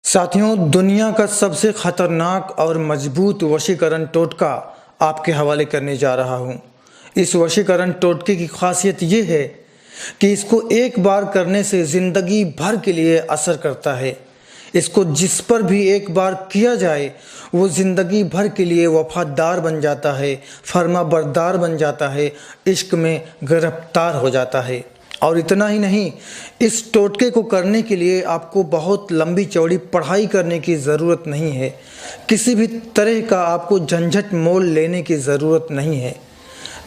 साथियों, दुनिया का सबसे ख़तरनाक और मजबूत वशीकरण टोटका आपके हवाले करने जा रहा हूँ। इस वशीकरण टोटके की खासियत ये है कि इसको एक बार करने से ज़िंदगी भर के लिए असर करता है। इसको जिस पर भी एक बार किया जाए वो ज़िंदगी भर के लिए वफ़ादार बन जाता है, फर्माबरदार बन जाता है, इश्क में गिरफ्तार हो जाता है। और इतना ही नहीं, इस टोटके को करने के लिए आपको बहुत लंबी चौड़ी पढ़ाई करने की ज़रूरत नहीं है। किसी भी तरह का आपको झंझट मोल लेने की ज़रूरत नहीं है।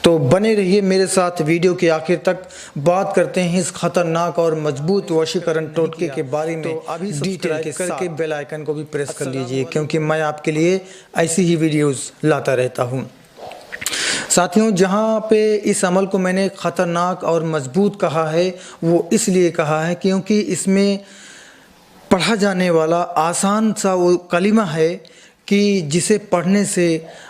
तो बने रहिए मेरे साथ, वीडियो के आखिर तक बात करते हैं इस खतरनाक और मजबूत वशीकरण टोटके के बारे में। तो अभी डिटेल के करके बेल आइकन को भी प्रेस कर लीजिए, क्योंकि मैं आपके लिए ऐसी ही वीडियोस लाता रहता हूं। साथियों, जहाँ पे इस अमल को मैंने ख़तरनाक और मजबूत कहा है वो इसलिए कहा है क्योंकि इसमें पढ़ा जाने वाला आसान सा वो कलिमा है कि जिसे पढ़ने से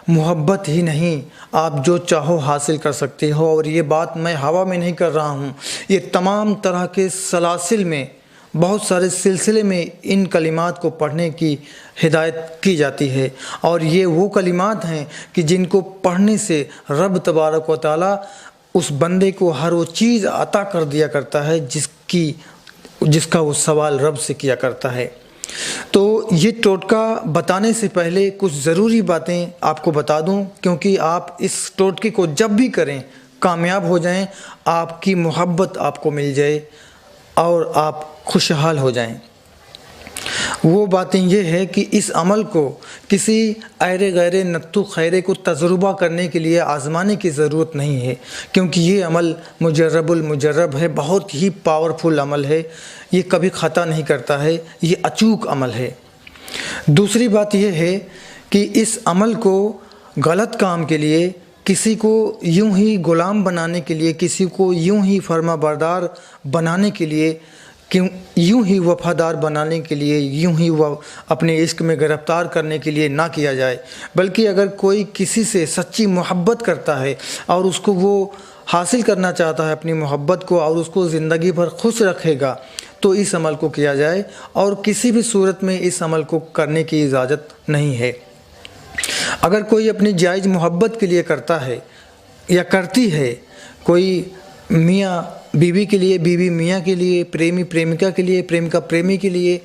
मोहब्बत ही नहीं, आप जो चाहो हासिल कर सकते हो। और ये बात मैं हवा में नहीं कर रहा हूँ, ये तमाम तरह के सलासिल में, बहुत सारे सिलसिले में इन कलिमात को पढ़ने की हिदायत की जाती है। और ये वो कलिमात हैं कि जिनको पढ़ने से रब तबारक व तआला उस बंदे को हर वो चीज़ अता कर दिया करता है जिसका वो सवाल रब से किया करता है। तो ये टोटका बताने से पहले कुछ ज़रूरी बातें आपको बता दूं, क्योंकि आप इस टोटके को जब भी करें कामयाब हो जाएं, आपकी मोहब्बत आपको मिल जाए और आप खुशहाल हो जाएं। वो बातें ये है कि इस अमल को किसी ऐरे गैरे नत्तू खैरे को तजुर्बा करने के लिए आज़माने की ज़रूरत नहीं है, क्योंकि ये अमल मुजर्रबुल मुजर्रब है, बहुत ही पावरफुल अमल है। ये कभी ख़ता नहीं करता है, ये अचूक अमल है। दूसरी बात यह है कि इस अमल को गलत काम के लिए, किसी को यूं ही ग़ुलाम बनाने के लिए, किसी को यूं ही फर्माबरदार बनाने के लिए, यूं ही वफ़ादार बनाने के लिए, यूं ही वह अपने इश्क में गिरफ़्तार करने के लिए ना किया जाए। बल्कि अगर कोई किसी से सच्ची मोहब्बत करता है और उसको वो हासिल करना चाहता है अपनी मोहब्बत को, और उसको ज़िंदगी भर खुश रखेगा, तो इस अमल को किया जाए। और किसी भी सूरत में इस अमल को करने की इजाज़त नहीं है। अगर कोई अपनी जायज़ मोहब्बत के लिए करता है या करती है, कोई मियाँ बीवी के लिए, बीवी मियाँ के लिए, प्रेमी प्रेमिका के लिए, प्रेमिका प्रेमी के लिए,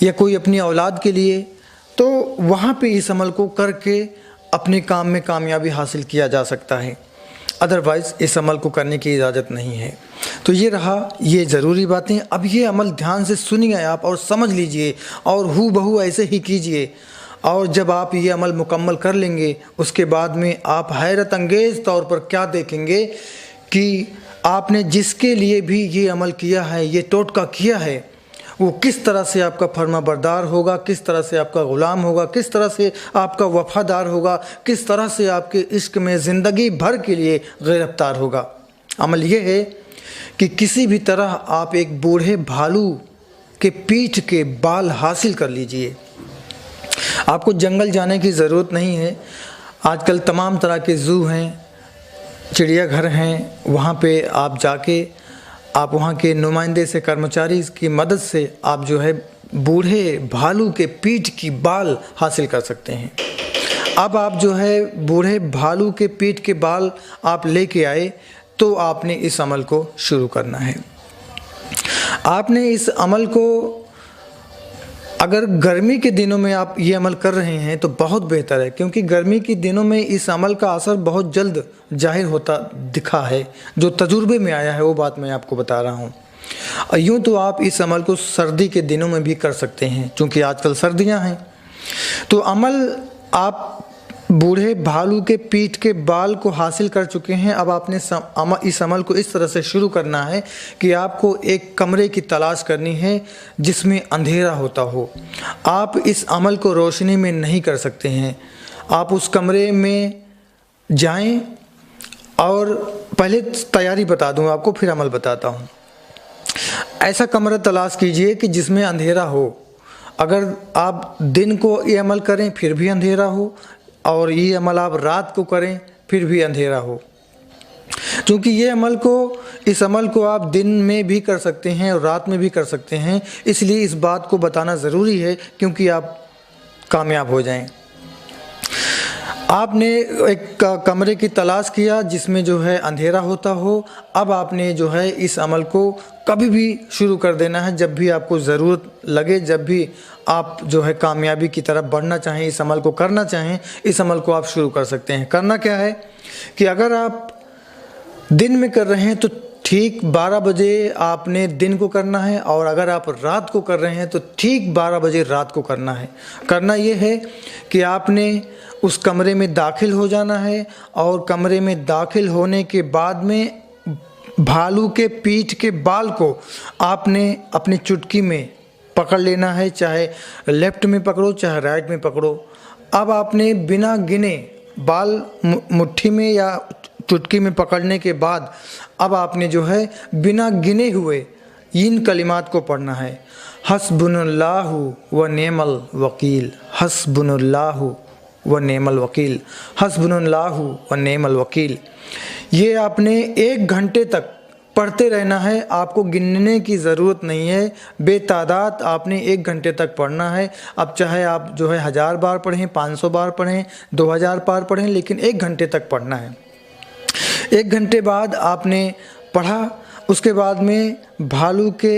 या कोई अपनी औलाद के लिए, तो वहाँ पे इस अमल को करके अपने काम में कामयाबी हासिल किया जा सकता है। अदरवाइज़ इस अमल को करने की इजाज़त नहीं है। तो ये रहा ये ज़रूरी बातें। अब ये अमल ध्यान से सुनिए आप और समझ लीजिए और हू बहू ऐसे ही कीजिए। और जब आप ये अमल मुकम्मल कर लेंगे, उसके बाद में आप हैरत अंगेज़ तौर पर क्या देखेंगे कि आपने जिसके लिए भी ये अमल किया है, ये टोटका किया है, वो किस तरह से आपका फर्माबरदार होगा, किस तरह से आपका ग़ुलाम होगा, किस तरह से आपका वफ़ादार होगा, किस तरह से आपके इश्क में ज़िंदगी भर के लिए गिरफ़्तार होगा। अमल ये है कि किसी भी तरह आप एक बूढ़े भालू के पीठ के बाल हासिल कर लीजिए। आपको जंगल जाने की ज़रूरत नहीं है। आजकल तमाम तरह के ज़ू हैं, चिड़ियाघर हैं, वहाँ पे आप जाके आप वहाँ के नुमाइंदे से, कर्मचारी की मदद से आप जो है बूढ़े भालू के पीठ की बाल हासिल कर सकते हैं। अब आप जो है बूढ़े भालू के पीठ के बाल आप लेके आए, तो आपने इस अमल को शुरू करना है। आपने इस अमल को, अगर गर्मी के दिनों में आप ये अमल कर रहे हैं तो बहुत बेहतर है, क्योंकि गर्मी के दिनों में इस अमल का असर बहुत जल्द ज़ाहिर होता दिखा है। जो तजुर्बे में आया है वो बात मैं आपको बता रहा हूँ। यूँ तो आप इस अमल को सर्दी के दिनों में भी कर सकते हैं, क्योंकि आजकल सर्दियाँ हैं। तो अमल आप बूढ़े भालू के पीठ के बाल को हासिल कर चुके हैं। अब आपने इस अमल को इस तरह से शुरू करना है कि आपको एक कमरे की तलाश करनी है जिसमें अंधेरा होता हो। आप इस अमल को रोशनी में नहीं कर सकते हैं। आप उस कमरे में जाएं, और पहले तैयारी बता दूं आपको, फिर अमल बताता हूं। ऐसा कमरा तलाश कीजिए कि जिसमें अंधेरा हो। अगर आप दिन को ये अमल करें फिर भी अंधेरा हो, और ये अमल आप रात को करें फिर भी अंधेरा हो। क्योंकि इस अमल को आप दिन में भी कर सकते हैं और रात में भी कर सकते हैं, इसलिए इस बात को बताना ज़रूरी है क्योंकि आप कामयाब हो जाएं। आपने एक कमरे की तलाश किया जिसमें जो है अंधेरा होता हो। अब आपने जो है इस अमल को कभी भी शुरू कर देना है, जब भी आपको ज़रूरत लगे, जब भी आप जो है कामयाबी की तरफ बढ़ना चाहें, इस अमल को करना चाहें, इस अमल को आप शुरू कर सकते हैं। करना क्या है कि अगर आप दिन में कर रहे हैं तो ठीक 12 बजे आपने दिन को करना है, और अगर आप रात को कर रहे हैं तो ठीक 12 बजे रात को करना है। करना ये है कि आपने उस कमरे में दाखिल हो जाना है, और कमरे में दाखिल होने के बाद में भालू के पीठ के बाल को आपने अपनी चुटकी में पकड़ लेना है, चाहे लेफ्ट में पकड़ो चाहे राइट में पकड़ो। अब आपने बिना गिने बाल मुट्ठी में या चुटकी में पकड़ने के बाद अब आपने जो है बिना गिने हुए इन कलिमात को पढ़ना है, हस्बुनल्लाहु व नेमल वकील, हस्बुनल्लाहु व नेमल वकील, हस्बुनल्लाहु व नेमल वकील। ये आपने 1 घंटे तक पढ़ते रहना है, आपको गिनने की ज़रूरत नहीं है, बेतादाद आपने 1 घंटे तक पढ़ना है। अब चाहे आप जो है 1000 बार पढ़ें, 500 बार पढ़ें, 2000 बार पढ़ें, लेकिन 1 घंटे तक पढ़ना है। 1 घंटे बाद आपने पढ़ा, उसके बाद में भालू के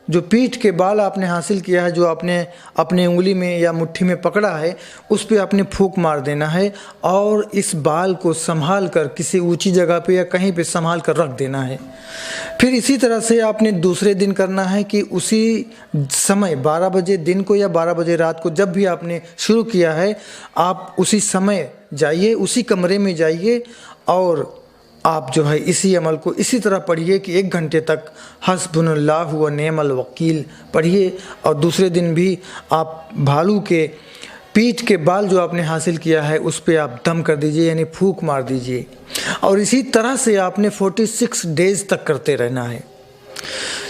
जो पीठ के बाल आपने हासिल किया है, जो आपने अपने उंगली में या मुट्ठी में पकड़ा है, उस पे आपने फूंक मार देना है, और इस बाल को संभाल कर किसी ऊंची जगह पे या कहीं पे संभाल कर रख देना है। फिर इसी तरह से आपने दूसरे दिन करना है कि उसी समय 12 बजे दिन को या 12 बजे रात को, जब भी आपने शुरू किया है, आप उसी समय जाइए, उसी कमरे में जाइए, और आप जो है इसी अमल को इसी तरह पढ़िए कि 1 घंटे तक हस्बुनल्लाहु व नेमल वकील पढ़िए। और दूसरे दिन भी आप भालू के पीठ के बाल जो आपने हासिल किया है उस पे आप दम कर दीजिए, यानी फूंक मार दीजिए। और इसी तरह से आपने 46 डेज़ तक करते रहना है,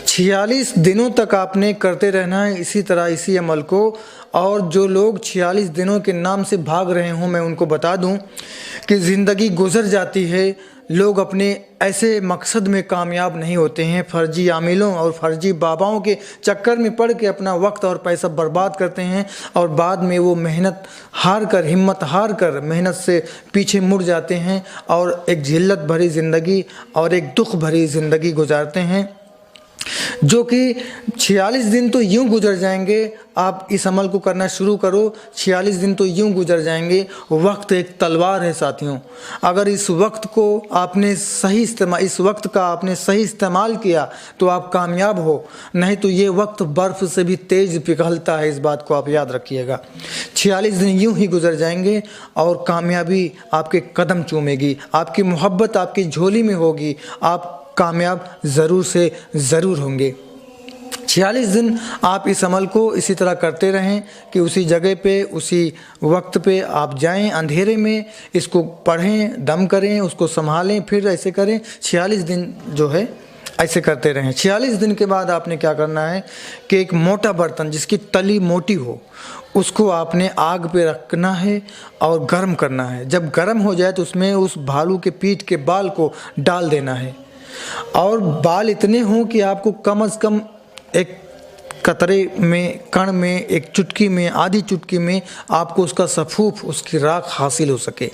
46 दिनों तक आपने करते रहना है इसी तरह इसी अमल को। और जो लोग 46 दिनों के नाम से भाग रहे हों, मैं उनको बता दूं कि ज़िंदगी गुजर जाती है, लोग अपने ऐसे मकसद में कामयाब नहीं होते हैं, फर्जी आमिलों और फर्जी बाबाओं के चक्कर में पड़ के अपना वक्त और पैसा बर्बाद करते हैं, और बाद में वो मेहनत हार कर, हिम्मत हार कर मेहनत से पीछे मुड़ जाते हैं, और एक जिल्लत भरी ज़िंदगी और एक दुख भरी ज़िंदगी गुजारते हैं, जो कि 46 दिन तो यूं गुजर जाएंगे। आप इस अमल को करना शुरू करो, 46 दिन तो यूं गुजर जाएंगे। वक्त एक तलवार है साथियों, अगर इस वक्त का आपने सही इस्तेमाल किया तो आप कामयाब हो, नहीं तो ये वक्त बर्फ़ से भी तेज़ पिघलता है, इस बात को आप याद रखिएगा। 46 दिन यूं ही गुजर जाएंगे और कामयाबी आपके कदम चूमेगी, आपकी मोहब्बत आपकी झोली में होगी, आप कामयाब ज़रूर से ज़रूर होंगे। 46 दिन आप इस अमल को इसी तरह करते रहें कि उसी जगह पे उसी वक्त पे आप जाएं, अंधेरे में इसको पढ़ें, दम करें, उसको संभालें, फिर ऐसे करें। 46 दिन जो है ऐसे करते रहें। 46 दिन के बाद आपने क्या करना है कि एक मोटा बर्तन जिसकी तली मोटी हो उसको आपने आग पे रखना है और गर्म करना है। जब गर्म हो जाए तो उसमें उस भालू के पीठ के बाल को डाल देना है, और बाल इतने हों कि आपको कम से कम एक कतरे में, कण में, एक चुटकी में, आधी चुटकी में आपको उसका सफूफ, उसकी राख हासिल हो सके।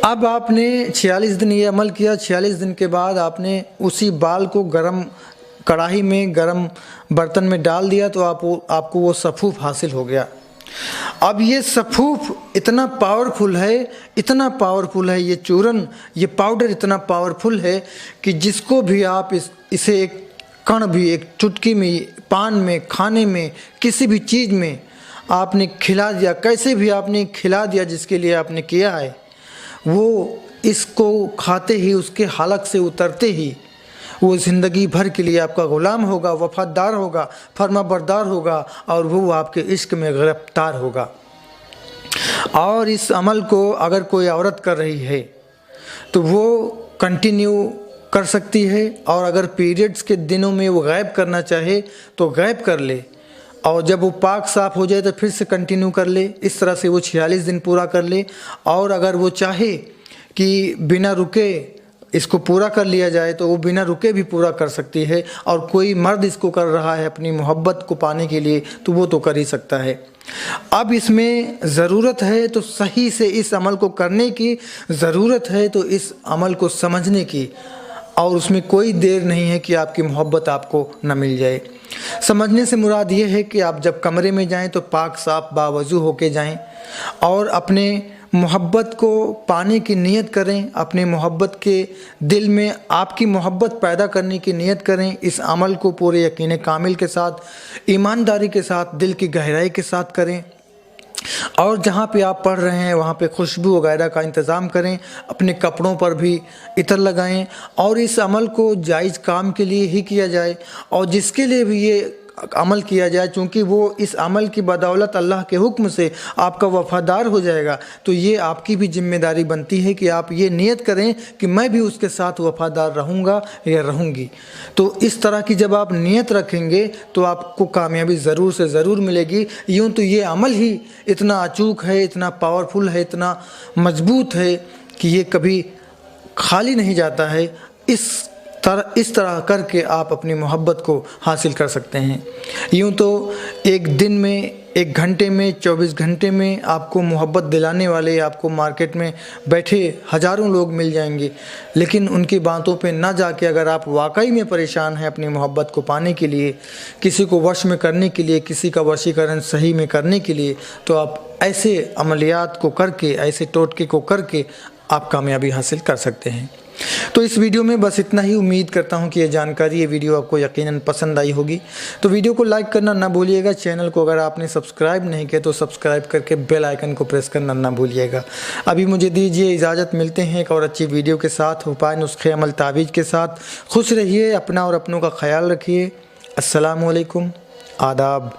अब आपने 46 दिन ये अमल किया। 46 दिन के बाद आपने उसी बाल को गरम कढ़ाई में, गरम बर्तन में डाल दिया तो आपको वो सफूफ हासिल हो गया। अब ये सफूफ इतना पावरफुल है, ये चूरन, ये पाउडर इतना पावरफुल है कि जिसको भी आप इसे एक कण भी, एक चुटकी में, पान में, खाने में, किसी भी चीज़ में आपने खिला दिया, कैसे भी आपने खिला दिया, जिसके लिए आपने किया है, वो इसको खाते ही, उसके हलक से उतरते ही वो ज़िंदगी भर के लिए आपका ग़ुलाम होगा, वफ़ादार होगा, फर्माबरदार होगा, और वो आपके इश्क में गिरफ्तार होगा। और इस अमल को अगर कोई औरत कर रही है तो वो कंटिन्यू कर सकती है, और अगर पीरियड्स के दिनों में वो गायब करना चाहे तो गायब कर ले, और जब वो पाक साफ़ हो जाए तो फिर से कंटिन्यू कर ले। इस तरह से वो 46 दिन पूरा कर ले। और अगर वो चाहे कि बिना रुके इसको पूरा कर लिया जाए तो वो बिना रुके भी पूरा कर सकती है, और कोई मर्द इसको कर रहा है अपनी मोहब्बत को पाने के लिए तो वो तो कर ही सकता है। अब इसमें ज़रूरत है तो सही से इस अमल को करने की, ज़रूरत है तो इस अमल को समझने की, और उसमें कोई देर नहीं है कि आपकी मोहब्बत आपको न मिल जाए। समझने से मुराद ये है कि आप जब कमरे में जाएं तो पाक साफ बावज़ू होके जाएं और अपने मोहब्बत को पाने की नीयत करें, अपने मोहब्बत के दिल में आपकी मोहब्बत पैदा करने की नीयत करें। इस अमल को पूरे यकीन कामिल के साथ, ईमानदारी के साथ, दिल की गहराई के साथ करें, और जहाँ पे आप पढ़ रहे हैं वहाँ पे खुशबू वगैरह का इंतज़ाम करें, अपने कपड़ों पर भी इतर लगाएं, और इस अमल को जायज़ काम के लिए ही किया जाए, और जिसके लिए भी ये अमल किया जाए, चूँकि वो इस अमल की बदौलत अल्लाह के हुक्म से आपका वफ़ादार हो जाएगा, तो ये आपकी भी ज़िम्मेदारी बनती है कि आप ये नियत करें कि मैं भी उसके साथ वफ़ादार रहूँगा या रहूँगी। तो इस तरह की जब आप नियत रखेंगे तो आपको कामयाबी ज़रूर से ज़रूर मिलेगी। यूँ तो ये अमल ही इतना अचूक है, इतना पावरफुल है, इतना मजबूत है कि ये कभी खाली नहीं जाता है। इस तरह करके आप अपनी मोहब्बत को हासिल कर सकते हैं। यूँ तो एक दिन में, एक घंटे में, 24 घंटे में आपको मोहब्बत दिलाने वाले आपको मार्केट में बैठे हज़ारों लोग मिल जाएंगे, लेकिन उनकी बातों पे ना जाके अगर आप वाकई में परेशान हैं अपनी मोहब्बत को पाने के लिए, किसी को वश में करने के लिए, किसी का वशीकरण सही में करने के लिए, तो आप ऐसे अमलियात को करके, ऐसे टोटके को करके आप कामयाबी हासिल कर सकते हैं। तो इस वीडियो में बस इतना ही। उम्मीद करता हूं कि ये वीडियो आपको यकीनन पसंद आई होगी। तो वीडियो को लाइक करना ना भूलिएगा। चैनल को अगर आपने सब्सक्राइब नहीं किया तो सब्सक्राइब करके बेल आइकन को प्रेस करना ना भूलिएगा। अभी मुझे दीजिए इजाज़त, मिलते हैं एक और अच्छी वीडियो के साथ, उपाय, नुस्खे, अमल, तावीज़ के साथ। खुश रहिए, अपना और अपनों का ख्याल रखिए। अस्सलामु अलैकुम, आदाब।